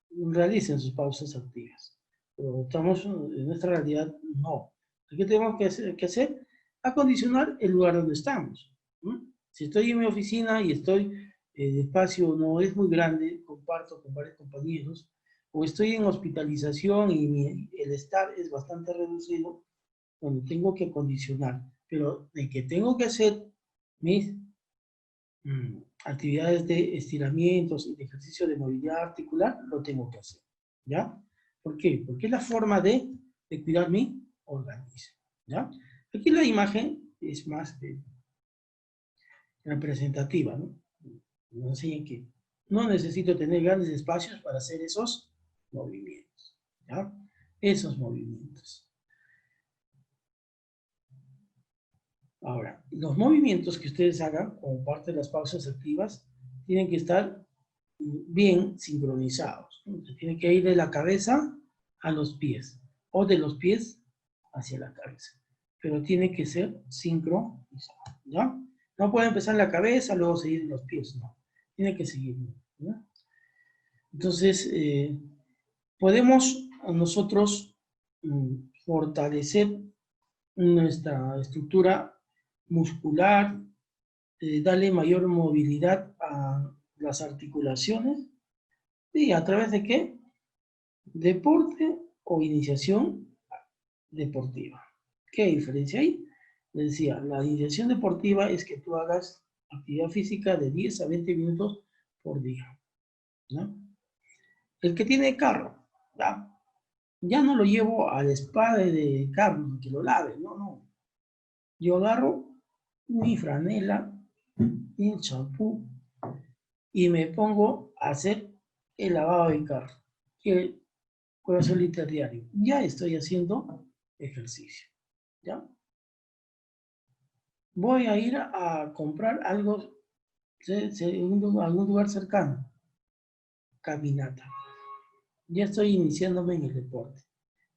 realicen sus pausas activas. Pero estamos en nuestra realidad, no. ¿Qué tenemos que hacer? Acondicionar el lugar donde estamos. ¿No? Si estoy en mi oficina y estoy, el espacio no es muy grande, comparto con varios compañeros, o estoy en hospitalización y el estar es bastante reducido, donde tengo que acondicionar. Pero de que tengo que hacer mis actividades de estiramientos y de ejercicio de movilidad articular, lo tengo que hacer, ¿ya? ¿Por qué? Porque es la forma de cuidar mi organismo, ¿ya? Aquí la imagen es más representativa, ¿no? Nos enseñan que no necesito tener grandes espacios para hacer esos movimientos, ¿ya? Esos movimientos. Ahora, los movimientos que ustedes hagan como parte de las pausas activas tienen que estar bien sincronizados. Se tiene que ir de la cabeza a los pies o de los pies hacia la cabeza. Pero tiene que ser sincronizado, ¿ya? No puede empezar en la cabeza, luego seguir en los pies, no. Tiene que seguir, ¿ya? Entonces, podemos nosotros fortalecer nuestra estructura muscular, darle mayor movilidad a las articulaciones. ¿Y a través de qué? Deporte o iniciación deportiva. ¿Qué diferencia hay? Les decía, la iniciación deportiva es que tú hagas actividad física de 10 a 20 minutos por día, ¿no? El que tiene carro, ¿ya? Ya no lo llevo al spa de carro, que lo lave, no, no. Yo agarro mi franela, mi champú y me pongo a hacer el lavado de carro, que puedo hacerlo interdiario. Ya estoy haciendo ejercicio, ¿ya? Voy a ir a comprar algo en algún lugar cercano, caminata. Ya estoy iniciándome en el deporte.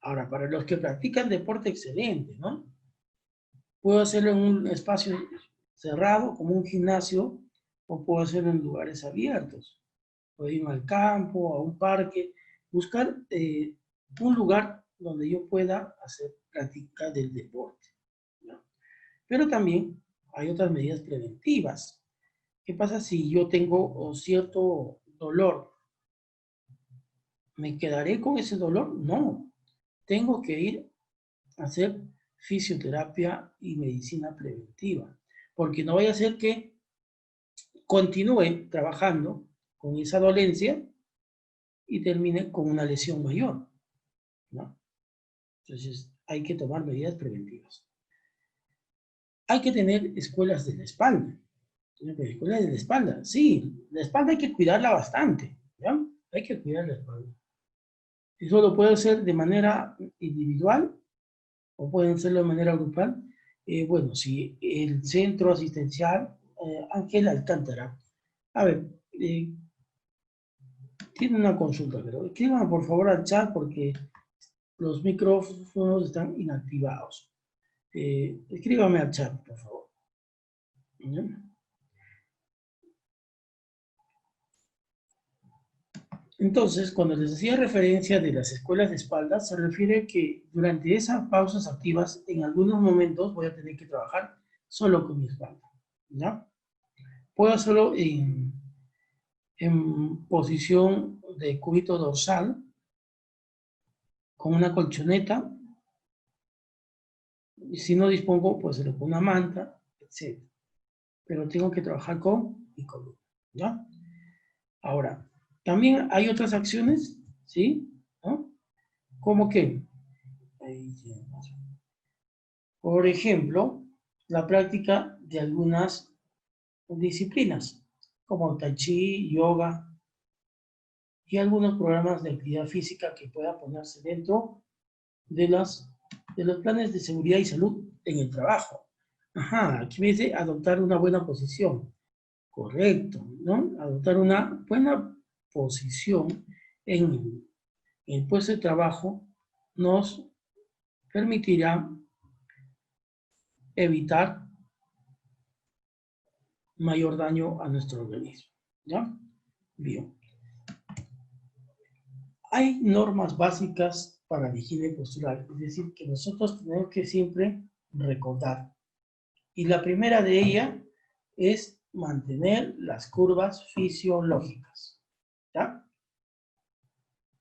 Ahora, para los que practican deporte, excelente, ¿no? Puedo hacerlo en un espacio cerrado, como un gimnasio, o puedo hacerlo en lugares abiertos. Puedo irme al campo, a un parque, buscar un lugar donde yo pueda hacer práctica del deporte, ¿no? Pero también hay otras medidas preventivas. ¿Qué pasa si yo tengo cierto dolor? ¿Me quedaré con ese dolor? No. Tengo que ir a hacer fisioterapia y medicina preventiva. Porque no vaya a ser que continúe trabajando con esa dolencia y termine con una lesión mayor, ¿no? Entonces, hay que tomar medidas preventivas. Hay que tener escuelas de la espalda. Escuelas de la espalda, sí, la espalda hay que cuidarla bastante, ¿ya? Hay que cuidar la espalda. Eso lo puede hacer de manera individual o pueden hacerlo de manera grupal. Bueno, si el centro asistencial, Ángel Alcántara, a ver, tiene una consulta, pero escriban por favor al chat porque los micrófonos están inactivados. Escríbame al chat, por favor. ¿Ya? Entonces, cuando les hacía referencia de las escuelas de espalda, se refiere que durante esas pausas activas, en algunos momentos voy a tener que trabajar solo con mi espalda, ¿ya? Puedo hacerlo en posición de cúbito dorsal, con una colchoneta, y si no dispongo, pues se le pone una manta, etc. Pero tengo que trabajar con mi columna, ¿ya? Ahora, también hay otras acciones, ¿sí? ¿No? Como que, por ejemplo, la práctica de algunas disciplinas, como tai chi, yoga, y algunos programas de actividad física que pueda ponerse dentro de los planes de seguridad y salud en el trabajo. Ajá, aquí me dice adoptar una buena posición. Correcto, ¿no? Adoptar una buena posición en el puesto de trabajo nos permitirá evitar mayor daño a nuestro organismo. ¿Ya? Bien. Hay normas básicas para la higiene postural, es decir, que nosotros tenemos que siempre recordar. Y la primera de ellas es mantener las curvas fisiológicas. ¿Ya?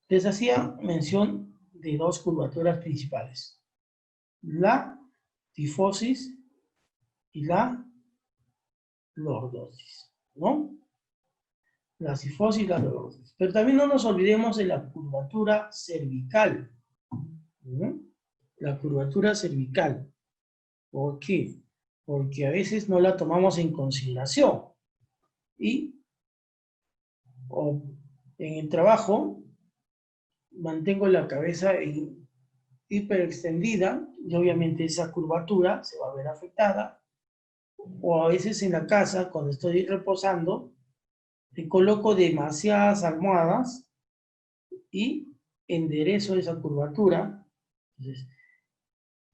Les hacía mención de dos curvaturas principales. La tifosis y la lordosis, ¿no? La tifosis y la lordosis. Pero también no nos olvidemos de la curvatura cervical, ¿no? La curvatura cervical. ¿Por qué? Porque a veces no la tomamos en consideración. Y en el trabajo mantengo la cabeza hiperextendida y obviamente esa curvatura se va a ver afectada. O a veces en la casa, cuando estoy reposando, te coloco demasiadas almohadas y enderezo esa curvatura. Entonces,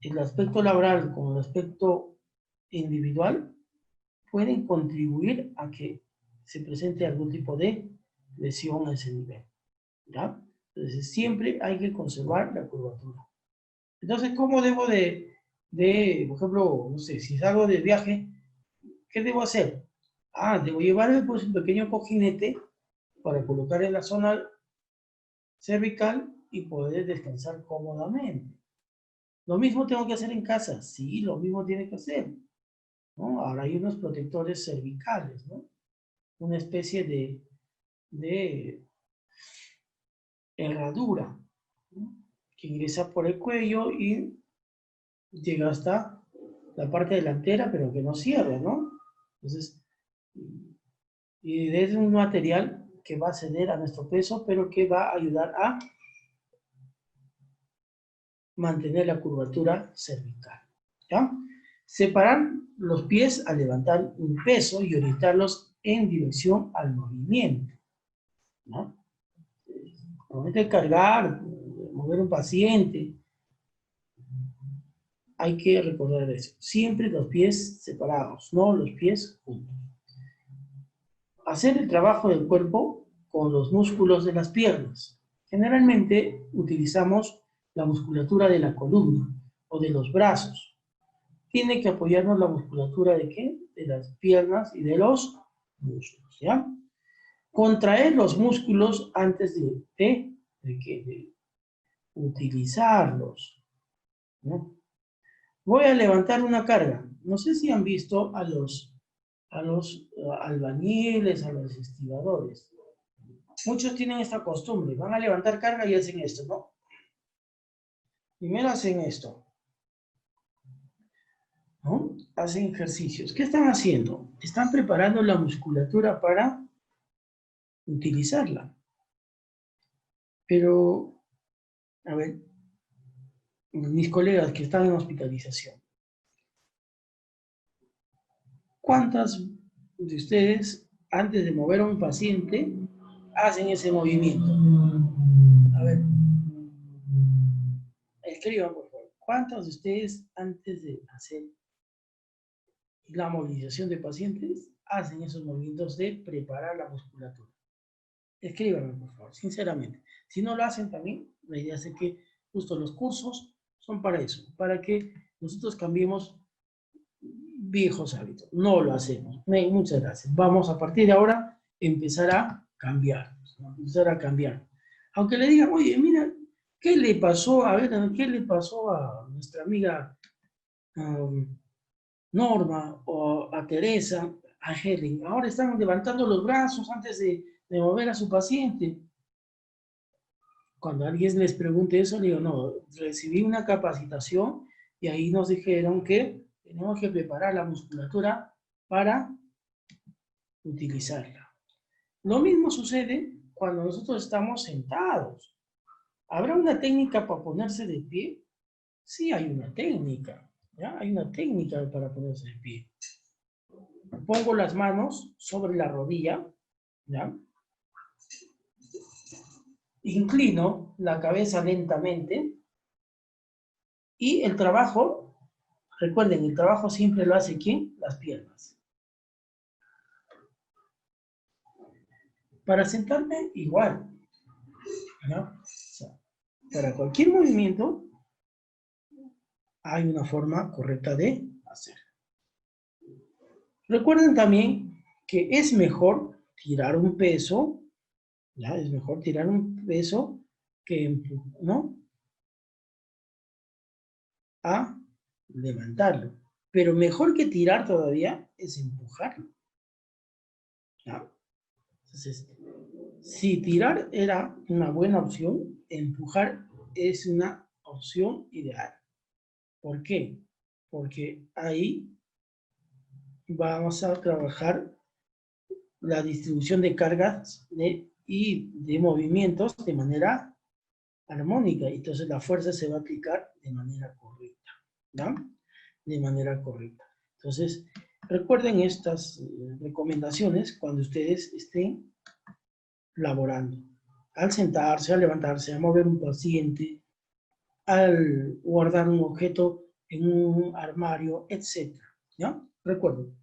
el aspecto laboral con el aspecto individual pueden contribuir a que se presente algún tipo de lesión a ese nivel. ¿Ya? Entonces, siempre hay que conservar la curvatura. Entonces, ¿cómo debo por ejemplo, no sé, si salgo de viaje, ¿qué debo hacer? Debo llevar pues, un pequeño cojinete para colocar en la zona cervical y poder descansar cómodamente. Lo mismo tengo que hacer en casa. Sí, lo mismo tiene que hacer, ¿no? Ahora hay unos protectores cervicales, ¿no? Una especie de herradura, ¿no? Que ingresa por el cuello y llega hasta la parte delantera, pero que no cierra, ¿no? Entonces, y es un material que va a ceder a nuestro peso, pero que va a ayudar a mantener la curvatura cervical. ¿Ya? Separar los pies al levantar un peso y orientarlos en dirección al movimiento. ¿No? Al momento de cargar, mover un paciente, hay que recordar eso. Siempre los pies separados, no los pies juntos. Hacer el trabajo del cuerpo con los músculos de las piernas. Generalmente utilizamos la musculatura de la columna o de los brazos. Tiene que apoyarnos la musculatura ¿de qué? De las piernas y de los músculos, ¿ya? Contraer los músculos antes de utilizarlos, ¿no? Voy a levantar una carga. No sé si han visto a los albañiles, a los estibadores. Muchos tienen esta costumbre. Van a levantar carga y hacen esto, ¿no? Primero hacen esto, ¿no? Hacen ejercicios. ¿Qué están haciendo? Están preparando la musculatura para utilizarla. Pero, a ver, mis colegas que están en hospitalización, ¿cuántas de ustedes, antes de mover a un paciente, hacen ese movimiento? A ver, escriban, por favor. ¿Cuántos de ustedes, antes de hacer la movilización de pacientes, hacen esos movimientos de preparar la musculatura? Escríbanme, por favor, sinceramente. Si no lo hacen también, la idea es que justo los cursos son para eso, para que nosotros cambiemos viejos hábitos. No lo hacemos. Muchas gracias. Vamos a partir de ahora empezar a cambiar. Empezar a cambiar. Aunque le digan, oye, mira, ¿qué le pasó? A ver, ¿qué le pasó a nuestra amiga Norma o a Teresa, a Helen? Ahora están levantando los brazos antes de mover a su paciente. Cuando alguien les pregunte eso, le digo, no, recibí una capacitación y ahí nos dijeron que tenemos que preparar la musculatura para utilizarla. Lo mismo sucede cuando nosotros estamos sentados. ¿Habrá una técnica para ponerse de pie? Sí, hay una técnica, ¿ya? Hay una técnica para ponerse de pie. Pongo las manos sobre la rodilla, ¿ya? Inclino la cabeza lentamente y el trabajo, recuerden, el trabajo siempre lo hace ¿quién? Las piernas. Para sentarme, igual, ¿no? O sea, para cualquier movimiento hay una forma correcta de hacer. Recuerden también que es mejor tirar un peso, ¿ya? Es mejor tirar un peso que, ¿no? A levantarlo. Pero mejor que tirar todavía es empujarlo, ¿ya? Entonces, si tirar era una buena opción, empujar es una opción ideal. ¿Por qué? Porque ahí vamos a trabajar la distribución de cargas y de movimientos de manera armónica. Entonces la fuerza se va a aplicar de manera correcta, ¿no? De manera correcta. Entonces, recuerden estas recomendaciones cuando ustedes estén laborando. Al sentarse, al levantarse, a mover un paciente, al guardar un objeto en un armario, etc. ¿Ya? Recuerden.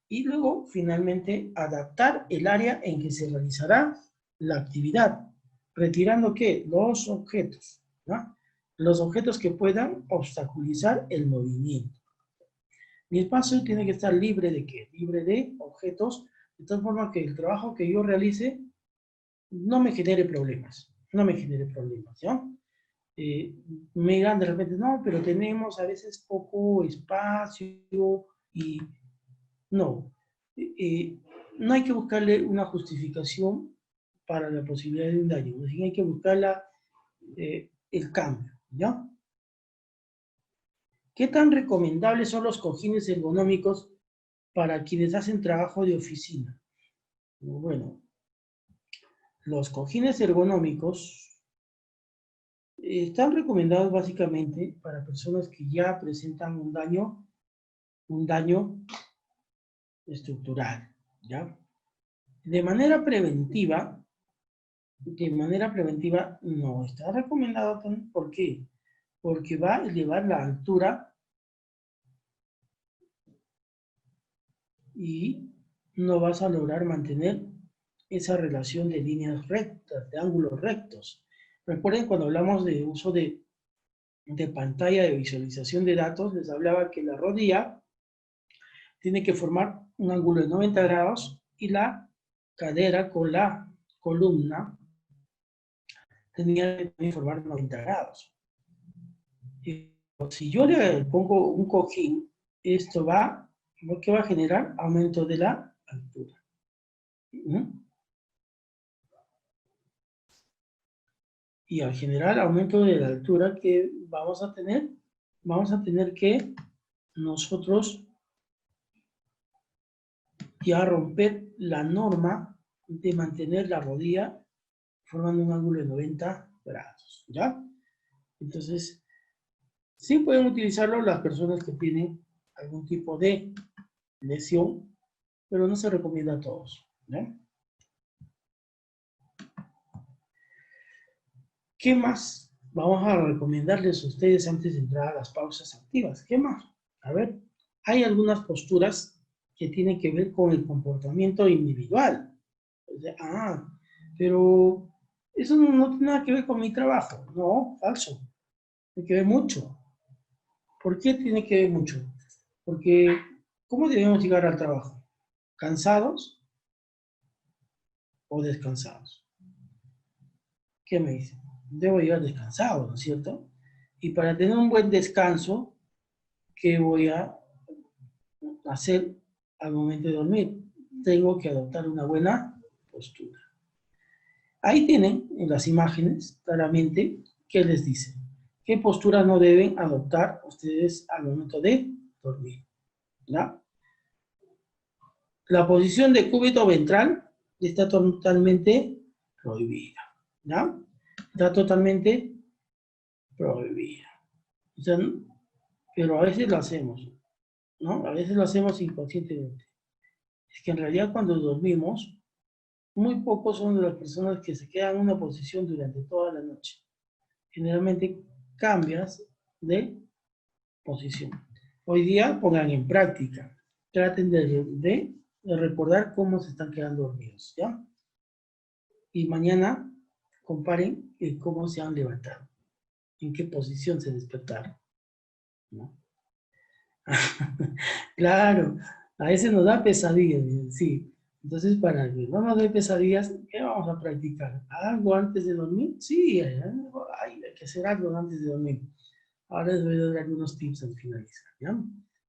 Y luego, finalmente, adaptar el área en que se realizará la actividad. ¿Retirando qué? Los objetos, ¿no? Los objetos que puedan obstaculizar el movimiento. Mi espacio tiene que estar libre de ¿qué? Libre de objetos, de tal forma que el trabajo que yo realice no me genere problemas. No me genere problemas, ¿ya? Me dirán de repente, no, pero tenemos a veces poco espacio y no. No hay que buscarle una justificación para la posibilidad de un daño, sino hay que buscar el cambio, ¿ya? ¿Qué tan recomendables son los cojines ergonómicos para quienes hacen trabajo de oficina? Bueno, los cojines ergonómicos están recomendados básicamente para personas que ya presentan un daño estructural, ¿ya? De manera preventiva no está recomendado. ¿Por qué? Porque va a elevar la altura y no vas a lograr mantener esa relación de líneas rectas, de ángulos rectos. Recuerden cuando hablamos de uso de pantalla de visualización de datos, les hablaba que la rodilla tiene que formar un ángulo de 90 grados y la cadera con la columna tenía que también formar 90 grados. Si yo le pongo un cojín, esto ¿qué va a generar? Aumento de la altura. Y al generar aumento de la altura que vamos a tener que nosotros ya romper la norma de mantener la rodilla formando un ángulo de 90 grados, ¿ya? Entonces, sí pueden utilizarlo las personas que tienen algún tipo de lesión, pero no se recomienda a todos, ¿no? ¿Qué más vamos a recomendarles a ustedes antes de entrar a las pausas activas? ¿Qué más? A ver, hay algunas posturas que tienen que ver con el comportamiento individual. O sea, pero eso no tiene nada que ver con mi trabajo. No, falso. Tiene que ver mucho. ¿Por qué tiene que ver mucho? Porque, ¿cómo debemos llegar al trabajo? ¿Cansados o descansados? ¿Qué me dicen? Debo llegar descansado, ¿no es cierto? Y para tener un buen descanso, ¿qué voy a hacer al momento de dormir? Tengo que adoptar una buena postura. Ahí tienen en las imágenes claramente qué les dice. ¿Qué postura no deben adoptar ustedes al momento de dormir? ¿Ya? La posición de cúbito ventral está totalmente prohibida, ¿ya? Está totalmente prohibida. O sea, pero a veces lo hacemos, ¿no? A veces lo hacemos inconscientemente. Es que en realidad cuando dormimos, muy pocos son las personas que se quedan en una posición durante toda la noche. Generalmente cambias de posición. Hoy día pongan en práctica. Traten de recordar cómo se están quedando dormidos, ¿ya? Y mañana comparen cómo se han levantado, en qué posición se despertaron, ¿no? Claro, a veces nos da pesadillas, sí. Entonces, para que no nos dé pesadillas, ¿qué vamos a practicar? ¿Algo antes de dormir? Sí, hay que hacer algo antes de dormir. Ahora les voy a dar algunos tips al finalizar, ¿ya?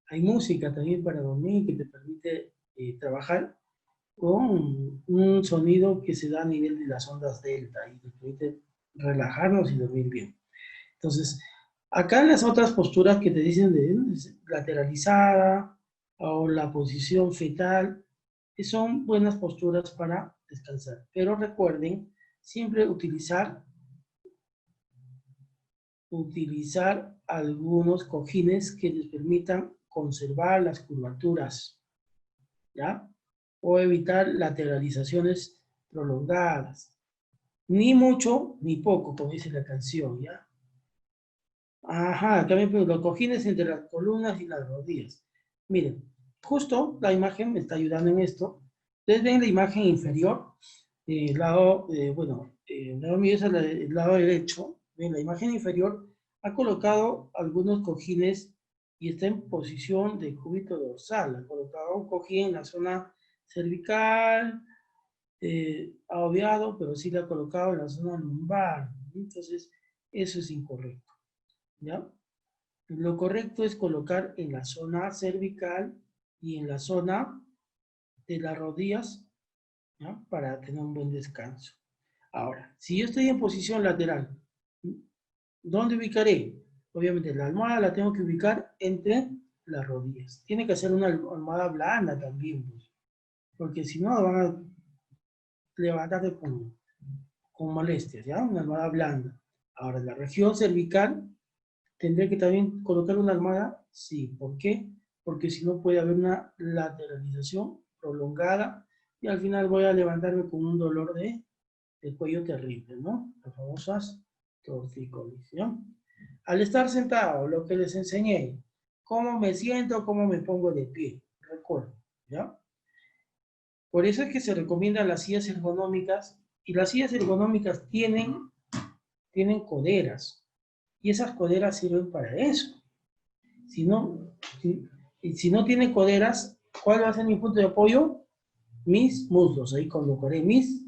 Hay música también para dormir que te permite trabajar con un sonido que se da a nivel de las ondas delta y nos permite relajarnos y dormir bien. Entonces, acá en las otras posturas que te dicen de lateralizada o la posición fetal, son buenas posturas para descansar. Pero recuerden siempre utilizar algunos cojines que les permitan conservar las curvaturas, ¿ya? O evitar lateralizaciones prolongadas. Ni mucho, ni poco, como dice la canción, ¿ya? Ajá, también pues, los cojines entre las columnas y las rodillas. Miren, justo la imagen me está ayudando en esto. Ustedes ven la imagen inferior, el lado, el lado mío es el lado derecho. Ven, la imagen inferior ha colocado algunos cojines y está en posición de cúbito dorsal. Ha colocado un cojín en la zona cervical, ha obviado, pero sí lo ha colocado en la zona lumbar. Entonces, eso es incorrecto, ¿ya? Lo correcto es colocar en la zona cervical y en la zona de las rodillas, ¿ya? Para tener un buen descanso. Ahora, si yo estoy en posición lateral, ¿dónde ubicaré? Obviamente la almohada la tengo que ubicar entre las rodillas. Tiene que ser una almohada blanda también, pues, porque si no van a levantarte con molestias, ¿ya? Una almohada blanda. Ahora, la región cervical, ¿tendré que también colocar una almohada? Sí. ¿Por qué? Porque si no puede haber una lateralización prolongada y al final voy a levantarme con un dolor de cuello terrible, ¿no? Las famosas tortícolis, ¿no? Al estar sentado, lo que les enseñé, cómo me siento, cómo me pongo de pie, recuerdo, ¿ya? Por eso es que se recomiendan las sillas ergonómicas y las sillas ergonómicas tienen coderas y esas coderas sirven para eso. Si no, si no tiene coderas, ¿cuál va a ser mi punto de apoyo? Mis muslos, ahí colocaré mis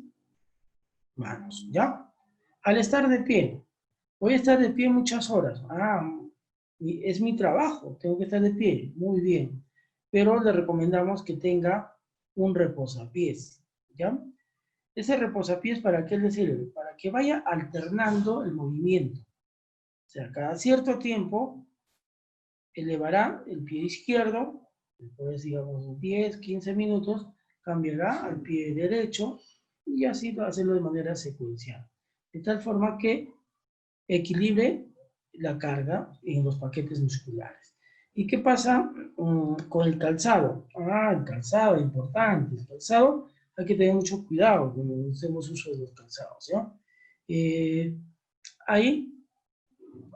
manos, ¿ya? Al estar de pie, voy a estar de pie muchas horas. Es mi trabajo, tengo que estar de pie, muy bien. Pero le recomendamos que tenga un reposapiés, ¿ya? Ese reposapiés, ¿para qué le sirve? Para que vaya alternando el movimiento. O sea, cada cierto tiempo elevará el pie izquierdo, después digamos 10, 15 minutos, cambiará al pie derecho y así va a hacerlo de manera secuencial. De tal forma que equilibre la carga en los paquetes musculares. ¿Y qué pasa con el calzado? El calzado, importante. El calzado hay que tener mucho cuidado cuando hacemos uso de los calzados, ¿ya? Ahí,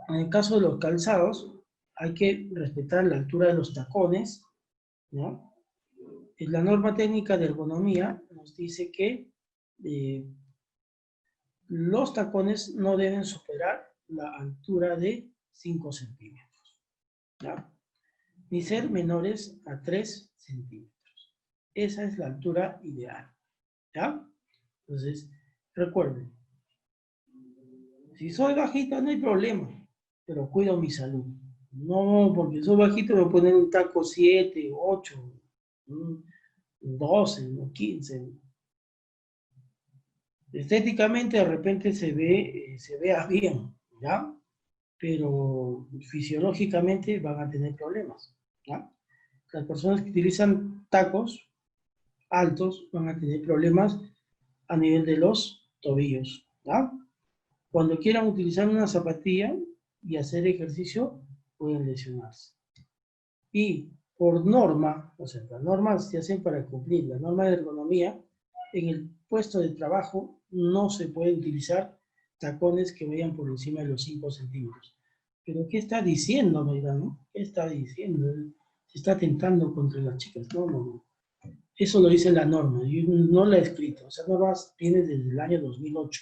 en el caso de los calzados, hay que respetar la altura de los tacones, ¿no? La norma técnica de ergonomía nos dice que los tacones no deben superar la altura de 5 centímetros, ¿ya? Ni ser menores a 3 centímetros. Esa es la altura ideal, ¿ya? Entonces, recuerden, si soy bajito no hay problema, pero cuido mi salud. No, porque soy bajito me voy a poner un taco 7, 8, 12, 15. Estéticamente de repente se vea bien, ¿ya? Pero fisiológicamente van a tener problemas, ¿ya? Las personas que utilizan tacos altos van a tener problemas a nivel de los tobillos. ¿Ya? Cuando quieran utilizar una zapatilla y hacer ejercicio, pueden lesionarse. Y por norma, o sea, las normas se hacen para cumplir la norma de ergonomía, en el puesto de trabajo no se puede utilizar tacones que vayan por encima de los 5 centímetros. Pero ¿qué está diciendo, Meirano? ¿Qué está diciendo? Se está atentando contra las chicas. No, no, no. Eso lo dice la norma. Yo no la he escrito. O sea, norma viene desde el año 2008.